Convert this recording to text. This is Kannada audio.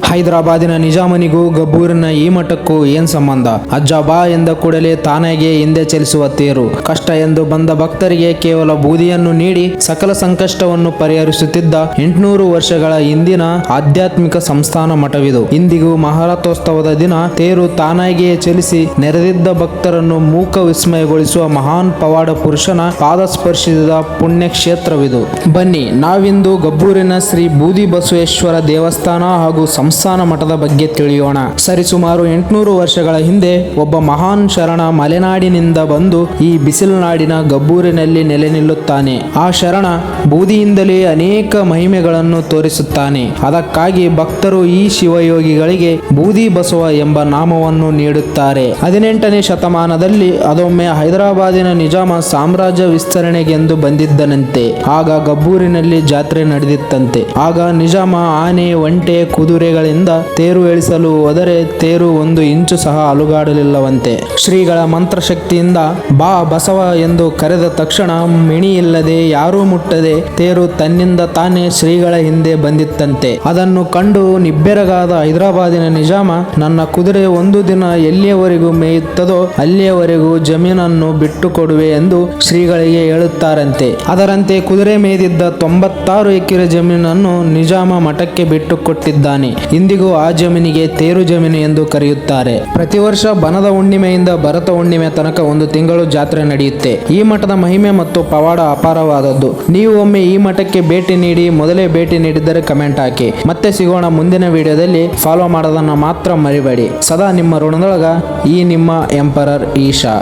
ಹೈದರಾಬಾದಿನ ನಿಜಾಮನಿಗೂ ಗಬ್ಬೂರಿನ ಈ ಮಠಕ್ಕೂ ಏನ್ ಸಂಬಂಧ? ಅಜ್ಜ ಬಾ ಎಂದ ಕೂಡಲೇ ತಾನಾಗೆ ಹಿಂದೆ ಚಲಿಸುವ ತೇರು. ಕಷ್ಟ ಎಂದು ಬಂದ ಭಕ್ತರಿಗೆ ಕೇವಲ ಬೂದಿಯನ್ನು ನೀಡಿ ಸಕಲ ಸಂಕಷ್ಟವನ್ನು ಪರಿಹರಿಸುತ್ತಿದ್ದ 800 ವರ್ಷಗಳ ಹಿಂದಿನ ಆಧ್ಯಾತ್ಮಿಕ ಸಂಸ್ಥಾನ ಮಠವಿದು. ಇಂದಿಗೂ ಮಹಾರಥೋತ್ಸವದ ದಿನ ತೇರು ತಾನಾಗಿಯೇ ಚಲಿಸಿ ನೆರೆದಿದ್ದ ಭಕ್ತರನ್ನು ಮೂಕ ವಿಸ್ಮಯಗೊಳಿಸುವ ಮಹಾನ್ ಪವಾಡ ಪುರುಷನ ಪಾದ ಸ್ಪರ್ಶಿಸಿದ ಪುಣ್ಯ ಕ್ಷೇತ್ರವಿದು. ಬನ್ನಿ ನಾವಿಂದು ಗಬ್ಬೂರಿನ ಶ್ರೀ ಬೂದಿ ಬಸವೇಶ್ವರ ದೇವಸ್ಥಾನ ಹಾಗೂ ಸಂಸ್ಥಾನ ಮಠದ ಬಗ್ಗೆ ತಿಳಿಯೋಣ. ಸರಿಸುಮಾರು 800 ವರ್ಷಗಳ ಹಿಂದೆ ಒಬ್ಬ ಮಹಾನ್ ಶರಣ ಮಲೆನಾಡಿನಿಂದ ಬಂದು ಈ ಬಿಸಿಲುನಾಡಿನ ಗಬ್ಬೂರಿನಲ್ಲಿ ನೆಲೆ ನಿಲ್ಲುತ್ತಾನೆ. ಆ ಶರಣ ಬೂದಿಯಿಂದಲೇ ಅನೇಕ ಮಹಿಮೆಗಳನ್ನು ತೋರಿಸುತ್ತಾನೆ. ಅದಕ್ಕಾಗಿ ಭಕ್ತರು ಈ ಶಿವಯೋಗಿಗಳಿಗೆ ಬೂದಿ ಬಸವ ಎಂಬ ನಾಮವನ್ನು ನೀಡುತ್ತಾರೆ. 18ನೇ ಶತಮಾನದಲ್ಲಿ ಅದೊಮ್ಮೆ ಹೈದರಾಬಾದಿನ ನಿಜಾಮ ಸಾಮ್ರಾಜ್ಯ ವಿಸ್ತರಣೆಗೆಂದು ಬಂದಿದ್ದನಂತೆ. ಆಗ ಗಬ್ಬೂರಿನಲ್ಲಿ ಜಾತ್ರೆ ನಡೆದಿತ್ತಂತೆ. ಆಗ ನಿಜಾಮ ಆನೆ, ಒಂಟೆ, ಕುದುರೆಗಳಿಂದ ತೇರು ಎಳಿಸಲು ಹೋದರೆ ತೇರು 1 ಇಂಚು ಸಹ ಅಲುಗಾಡಲಿಲ್ಲವಂತೆ. ಶ್ರೀಗಳ ಮಂತ್ರಶಕ್ತಿಯಿಂದ ಬಾ ಬಸವ ಎಂದು ಕರೆದ ತಕ್ಷಣ ಮಿಣಿ ಇಲ್ಲದೆ ಯಾರೂ ಮುಟ್ಟದೆ ತೇರು ತನ್ನಿಂದ ತಾನೇ ಶ್ರೀಗಳ ಹಿಂದೆ ಬಂದಿತ್ತಂತೆ. ಅದನ್ನು ಕಂಡು ನಿಬ್ಬೆರಗಾದ ಹೈದರಾಬಾದಿನ ನಿಜಾಮ, ನನ್ನ ಕುದುರೆ 1 ದಿನ ಎಲ್ಲಿಯವರೆಗೂ ಮೇಯುತ್ತದೋ ಅಲ್ಲಿಯವರೆಗೂ ಜಮೀನನ್ನು ಬಿಟ್ಟು ಕೊಡುವೆ ಎಂದು ಶ್ರೀಗಳಿಗೆ ಹೇಳುತ್ತಾರಂತೆ. ಅದರಂತೆ ಕುದುರೆ ಮೇಯ್ದಿದ್ದ 96 ಎಕರೆ ಜಮೀನನ್ನು ನಿಜಾಮ ಮಠಕ್ಕೆ ಬಿಟ್ಟು ಕೊಟ್ಟಿದ್ದಾನೆ. ಇಂದಿಗೂ ಆ ಜಮೀನಿಗೆ ತೇರು ಜಮೀನು ಎಂದು ಕರೆಯುತ್ತಾರೆ. ಪ್ರತಿ ವರ್ಷ ಬನದ ಹುಣ್ಣಿಮೆಯಿಂದ ಭರತ ಹುಣ್ಣಿಮೆ ತನಕ 1 ತಿಂಗಳು ಜಾತ್ರೆ ನಡೆಯುತ್ತೆ. ಈ ಮಠದ ಮಹಿಮೆ ಮತ್ತು ಪವಾಡ ಅಪಾರವಾದದ್ದು. ನೀವು ಒಮ್ಮೆ ಈ ಮಠಕ್ಕೆ ಭೇಟಿ ನೀಡಿ, ಮೊದಲೇ ಭೇಟಿ ನೀಡಿದ್ದರೆ ಕಮೆಂಟ್ ಹಾಕಿ. ಮತ್ತೆ ಸಿಗೋಣ ಮುಂದಿನ ವಿಡಿಯೋದಲ್ಲಿ. ಫಾಲೋ ಮಾಡೋದನ್ನ ಮಾತ್ರ ಮರಿಬೇಡಿ. ಸದಾ ನಿಮ್ಮ ಋಣದೊಳಗ ಈ ನಿಮ್ಮ ಎಂಪರರ್ ಈಶಾ.